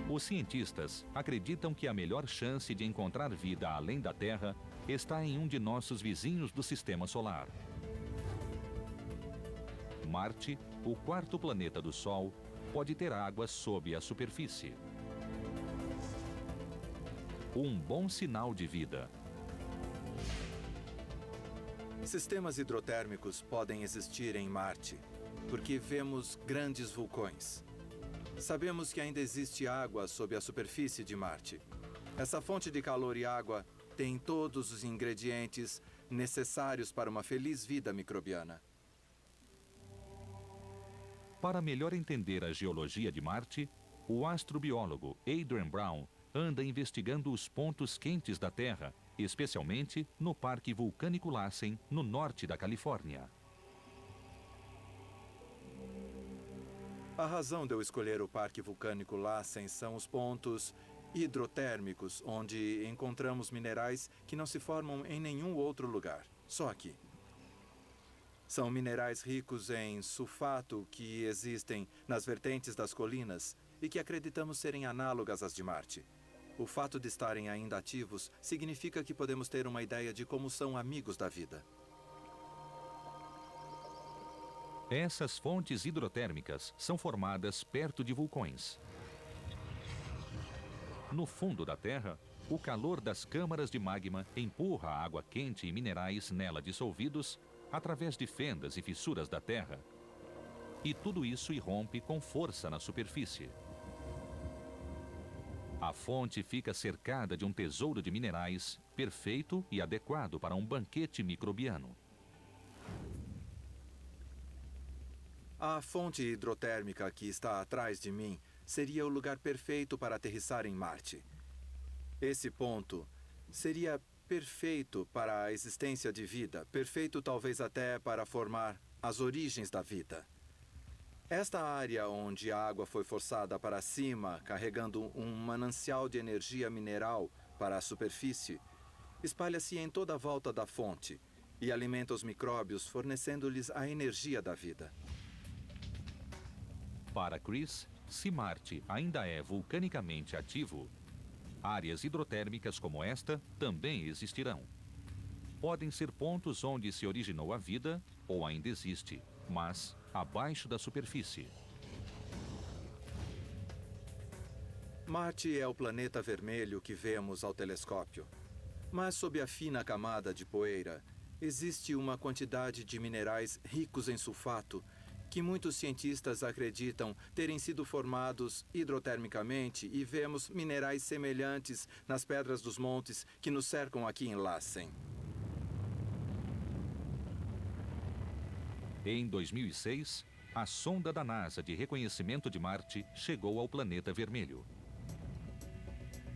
Os cientistas acreditam que a melhor chance de encontrar vida além da Terra está em um de nossos vizinhos do sistema solar. Marte, o quarto planeta do Sol, pode ter água sob a superfície. Um bom sinal de vida. Sistemas hidrotérmicos podem existir em Marte, porque vemos grandes vulcões. Sabemos que ainda existe água sob a superfície de Marte. Essa fonte de calor e água tem todos os ingredientes necessários para uma feliz vida microbiana. Para melhor entender a geologia de Marte, o astrobiólogo Adrian Brown anda investigando os pontos quentes da Terra, especialmente no Parque Vulcânico Lassen, no norte da Califórnia. A razão de eu escolher o Parque Vulcânico Lassen são os pontos hidrotérmicos, onde encontramos minerais que não se formam em nenhum outro lugar, só aqui. São minerais ricos em sulfato que existem nas vertentes das colinas e que acreditamos serem análogas às de Marte. O fato de estarem ainda ativos significa que podemos ter uma ideia de como são amigos da vida. Essas fontes hidrotérmicas são formadas perto de vulcões. No fundo da Terra, o calor das câmaras de magma empurra a água quente e minerais nela dissolvidos através de fendas e fissuras da Terra. E tudo isso irrompe com força na superfície. A fonte fica cercada de um tesouro de minerais perfeito e adequado para um banquete microbiano. A fonte hidrotérmica que está atrás de mim seria o lugar perfeito para aterrissar em Marte. Esse ponto seria perfeito para a existência de vida, perfeito talvez até para formar as origens da vida. Esta área onde a água foi forçada para cima, carregando um manancial de energia mineral para a superfície, espalha-se em toda a volta da fonte e alimenta os micróbios, fornecendo-lhes a energia da vida. Para Chris, se Marte ainda é vulcanicamente ativo, áreas hidrotérmicas como esta também existirão. Podem ser pontos onde se originou a vida ou ainda existe, mas abaixo da superfície. Marte é o planeta vermelho que vemos ao telescópio. Mas sob a fina camada de poeira, existe uma quantidade de minerais ricos em sulfato que muitos cientistas acreditam terem sido formados hidrotermicamente, e vemos minerais semelhantes nas pedras dos montes que nos cercam aqui em Lassen. Em 2006, a sonda da NASA de reconhecimento de Marte chegou ao planeta vermelho.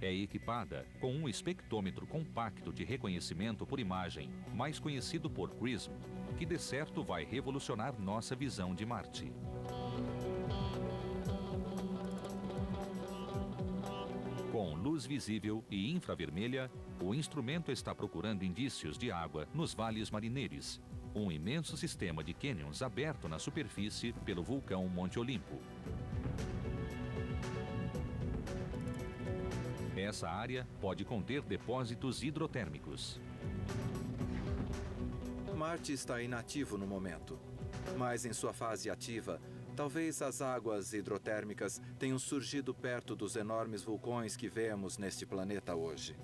É equipada com um espectrômetro compacto de reconhecimento por imagem, mais conhecido por CRISM, que de certo vai revolucionar nossa visão de Marte. Com luz visível e infravermelha, o instrumento está procurando indícios de água nos vales marineiros, um imenso sistema de cânions aberto na superfície pelo vulcão Monte Olimpo. Essa área pode conter depósitos hidrotérmicos. Marte está inativo no momento, mas em sua fase ativa, talvez as águas hidrotérmicas tenham surgido perto dos enormes vulcões que vemos neste planeta hoje.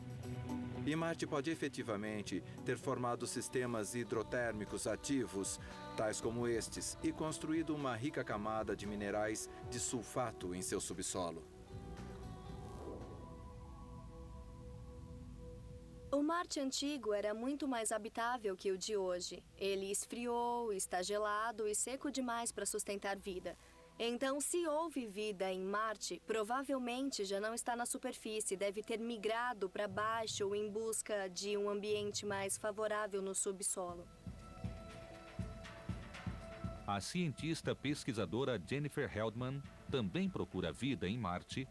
E Marte pode efetivamente ter formado sistemas hidrotérmicos ativos, tais como estes, e construído uma rica camada de minerais de sulfato em seu subsolo. O Marte antigo era muito mais habitável que o de hoje. Ele esfriou, está gelado e seco demais para sustentar vida. Então, se houve vida em Marte, provavelmente já não está na superfície, deve ter migrado para baixo ou em busca de um ambiente mais favorável no subsolo. A cientista pesquisadora Jennifer Heldman também procura vida em Marte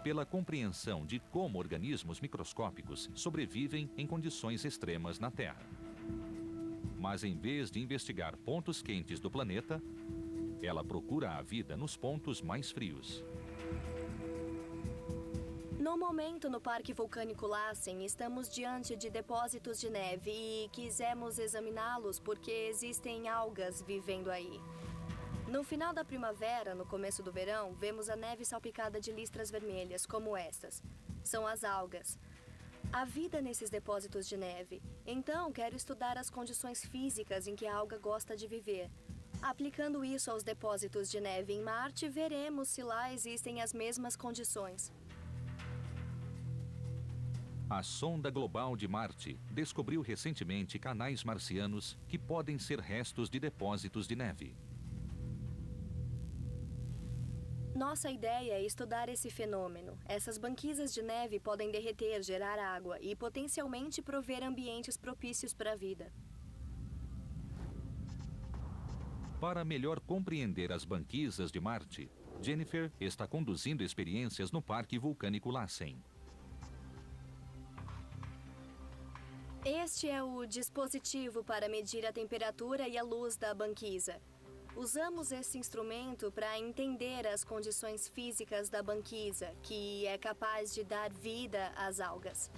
pela compreensão de como organismos microscópicos sobrevivem em condições extremas na Terra. Mas em vez de investigar pontos quentes do planeta, ela procura a vida nos pontos mais frios. No momento, no Parque Vulcânico Lassen, estamos diante de depósitos de neve e quisemos examiná-los porque existem algas vivendo aí. No final da primavera, no começo do verão, vemos a neve salpicada de listras vermelhas, como estas. São as algas. Há vida nesses depósitos de neve. Então, quero estudar as condições físicas em que a alga gosta de viver. Aplicando isso aos depósitos de neve em Marte, veremos se lá existem as mesmas condições. A sonda global de Marte descobriu recentemente canais marcianos que podem ser restos de depósitos de neve. Nossa ideia é estudar esse fenômeno. Essas banquisas de neve podem derreter, gerar água e potencialmente prover ambientes propícios para a vida. Para melhor compreender as banquisas de Marte, Jennifer está conduzindo experiências no Parque Vulcânico Lassen. Este é o dispositivo para medir a temperatura e a luz da banquisa. Usamos esse instrumento para entender as condições físicas da banquisa, que é capaz de dar vida às algas.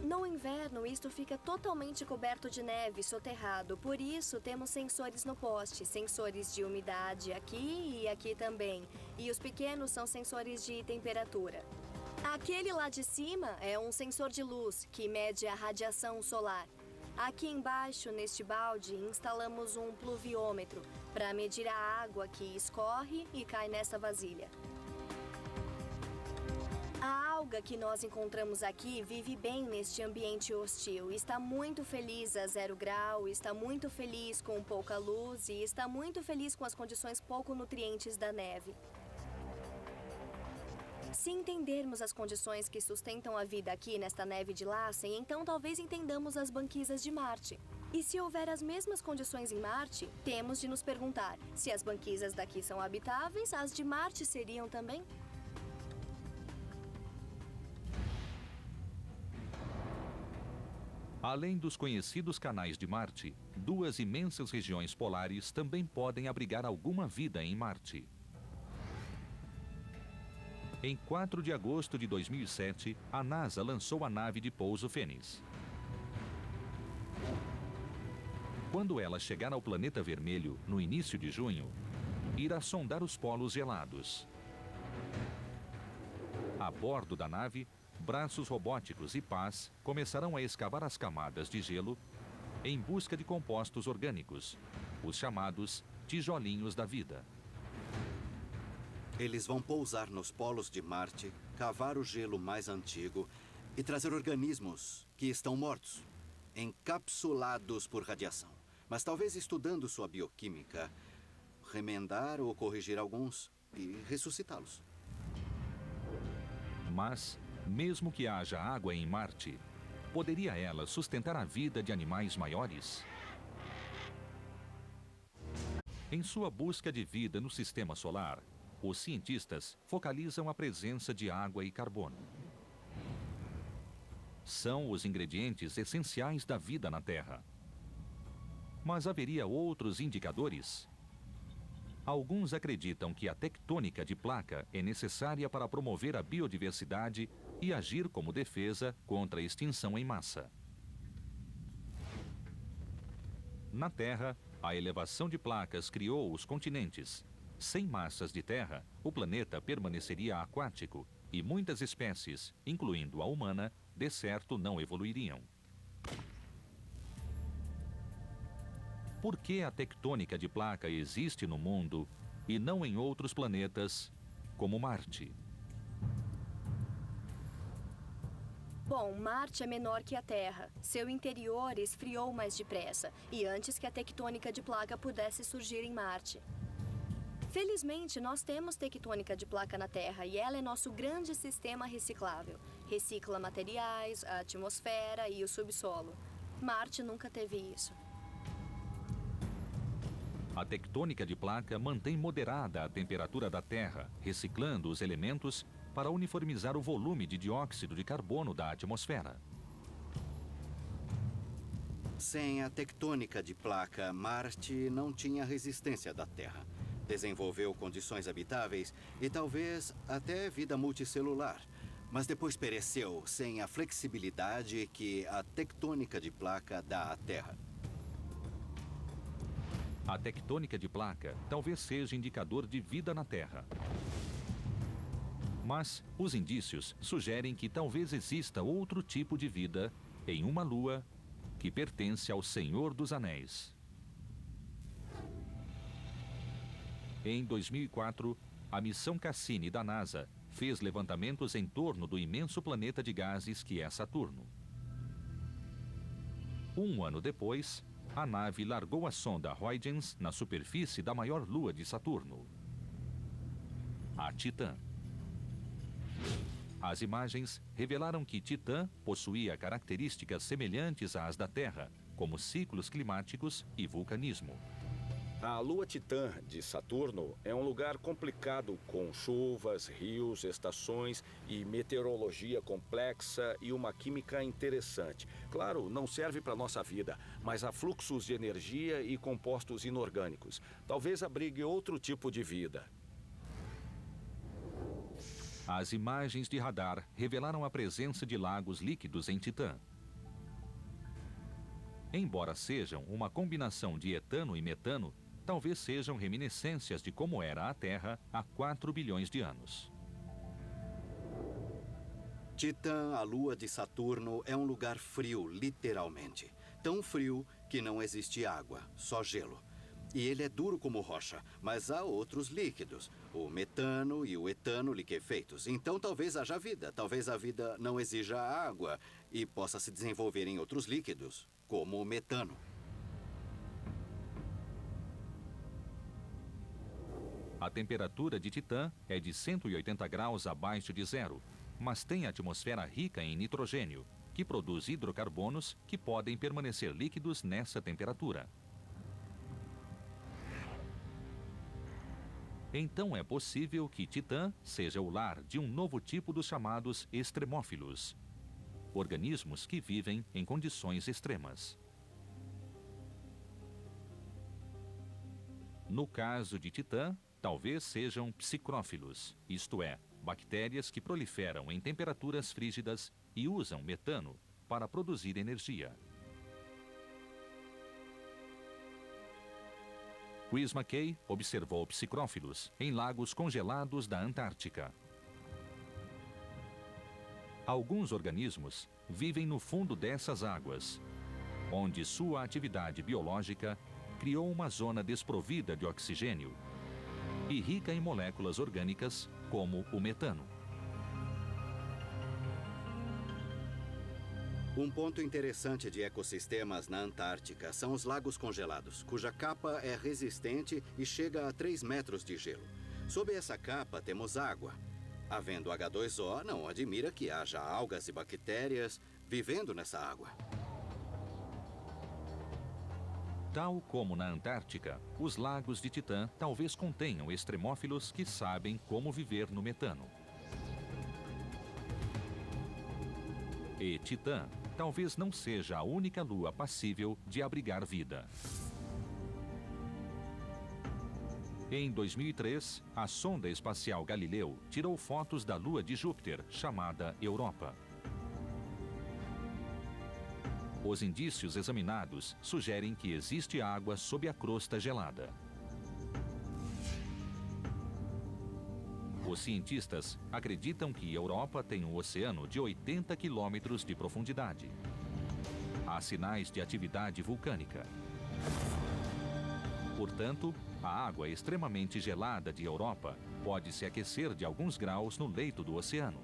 No inverno, isto fica totalmente coberto de neve, soterrado. Por isso, temos sensores no poste, sensores de umidade aqui e aqui também. E os pequenos são sensores de temperatura. Aquele lá de cima é um sensor de luz, que mede a radiação solar. Aqui embaixo, neste balde, instalamos um pluviômetro para medir a água que escorre e cai nessa vasilha. A alga que nós encontramos aqui vive bem neste ambiente hostil. Está muito feliz a 0 grau, está muito feliz com pouca luz e está muito feliz com as condições pouco nutrientes da neve. Se entendermos as condições que sustentam a vida aqui nesta neve de Lassen, então talvez entendamos as banquisas de Marte. E se houver as mesmas condições em Marte, temos de nos perguntar se as banquisas daqui são habitáveis, as de Marte seriam também? Além dos conhecidos canais de Marte, 2 imensas regiões polares também podem abrigar alguma vida em Marte. Em 4 de agosto de 2007, a NASA lançou a nave de pouso Fênix. Quando ela chegar ao planeta vermelho, no início de junho, irá sondar os polos gelados. A bordo da nave, braços robóticos e pás começarão a escavar as camadas de gelo em busca de compostos orgânicos, os chamados tijolinhos da vida. Eles vão pousar nos polos de Marte, cavar o gelo mais antigo e trazer organismos que estão mortos, encapsulados por radiação. Mas talvez estudando sua bioquímica, remendar ou corrigir alguns e ressuscitá-los. Mas, mesmo que haja água em Marte, poderia ela sustentar a vida de animais maiores? Em sua busca de vida no sistema solar, os cientistas focalizam a presença de água e carbono. São os ingredientes essenciais da vida na Terra. Mas haveria outros indicadores? Alguns acreditam que a tectônica de placa é necessária para promover a biodiversidade e agir como defesa contra a extinção em massa. Na Terra, a elevação de placas criou os continentes. Sem massas de terra, o planeta permaneceria aquático e muitas espécies, incluindo a humana, de certo não evoluiriam. Por que a tectônica de placa existe no mundo e não em outros planetas, como Marte? Bom, Marte é menor que a Terra. Seu interior esfriou mais depressa e antes que a tectônica de placa pudesse surgir em Marte. Felizmente, nós temos tectônica de placa na Terra e ela é nosso grande sistema reciclável. Recicla materiais, a atmosfera e o subsolo. Marte nunca teve isso. A tectônica de placa mantém moderada a temperatura da Terra, reciclando os elementos para uniformizar o volume de dióxido de carbono da atmosfera. Sem a tectônica de placa, Marte não tinha resistência da Terra. Desenvolveu condições habitáveis e talvez até vida multicelular, mas depois pereceu sem a flexibilidade que a tectônica de placa dá à Terra. A tectônica de placa talvez seja indicador de vida na Terra. Mas os indícios sugerem que talvez exista outro tipo de vida em uma lua que pertence ao Senhor dos Anéis. Em 2004, a missão Cassini da NASA fez levantamentos em torno do imenso planeta de gases que é Saturno. Um ano depois, a nave largou a sonda Huygens na superfície da maior lua de Saturno, a Titã. As imagens revelaram que Titã possuía características semelhantes às da Terra, como ciclos climáticos e vulcanismo. A lua Titã de Saturno é um lugar complicado com chuvas, rios, estações e meteorologia complexa e uma química interessante. Claro, não serve para nossa vida, mas há fluxos de energia e compostos inorgânicos. Talvez abrigue outro tipo de vida. As imagens de radar revelaram a presença de lagos líquidos em Titã. Embora sejam uma combinação de etano e metano, talvez sejam reminiscências de como era a Terra há 4 bilhões de anos. Titã, a lua de Saturno, é um lugar frio, literalmente. Tão frio que não existe água, só gelo. E ele é duro como rocha, mas há outros líquidos, o metano e o etano liquefeitos. Então talvez haja vida, talvez a vida não exija água e possa se desenvolver em outros líquidos, como o metano. A temperatura de Titã é de 180 graus abaixo de zero, mas tem atmosfera rica em nitrogênio, que produz hidrocarbonos que podem permanecer líquidos nessa temperatura. Então é possível que Titã seja o lar de um novo tipo dos chamados extremófilos, organismos que vivem em condições extremas. No caso de Titã, talvez sejam psicrófilos, isto é, bactérias que proliferam em temperaturas frígidas e usam metano para produzir energia. Chris McKay observou psicrófilos em lagos congelados da Antártica. Alguns organismos vivem no fundo dessas águas, onde sua atividade biológica criou uma zona desprovida de oxigênio e rica em moléculas orgânicas, como o metano. Um ponto interessante de ecossistemas na Antártica são os lagos congelados, cuja capa é resistente e chega a 3 metros de gelo. Sob essa capa temos água. Havendo H2O, não admira que haja algas e bactérias vivendo nessa água. Tal como na Antártica, os lagos de Titã talvez contenham extremófilos que sabem como viver no metano. E Titã talvez não seja a única lua passível de abrigar vida. Em 2003, a sonda espacial Galileu tirou fotos da lua de Júpiter, chamada Europa. Os indícios examinados sugerem que existe água sob a crosta gelada. Os cientistas acreditam que Europa tem um oceano de 80 quilômetros de profundidade. Há sinais de atividade vulcânica. Portanto, a água extremamente gelada de Europa pode se aquecer de alguns graus no leito do oceano.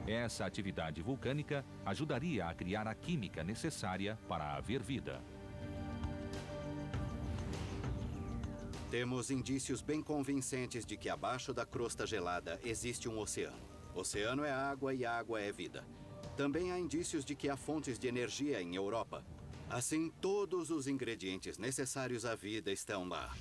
Essa atividade vulcânica ajudaria a criar a química necessária para haver vida. Temos indícios bem convincentes de que abaixo da crosta gelada existe um oceano. Oceano é água e água é vida. Também há indícios de que há fontes de energia em Europa. Assim, todos os ingredientes necessários à vida estão lá.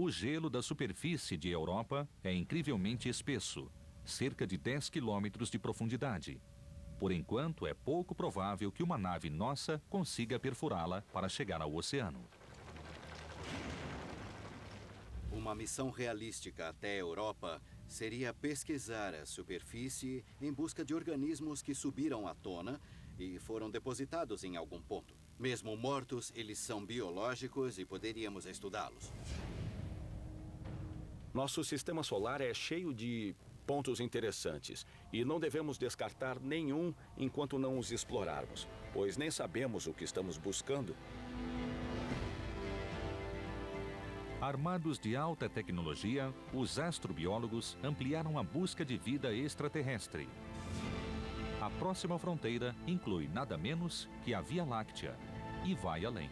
O gelo da superfície de Europa é incrivelmente espesso, cerca de 10 quilômetros de profundidade. Por enquanto, é pouco provável que uma nave nossa consiga perfurá-la para chegar ao oceano. Uma missão realística até a Europa seria pesquisar a superfície em busca de organismos que subiram à tona e foram depositados em algum ponto. Mesmo mortos, eles são biológicos e poderíamos estudá-los. Nosso sistema solar é cheio de pontos interessantes e não devemos descartar nenhum enquanto não os explorarmos, pois nem sabemos o que estamos buscando. Armados de alta tecnologia, os astrobiólogos ampliaram a busca de vida extraterrestre. A próxima fronteira inclui nada menos que a Via Láctea e vai além.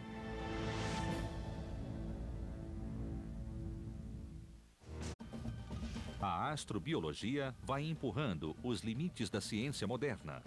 A astrobiologia vai empurrando os limites da ciência moderna,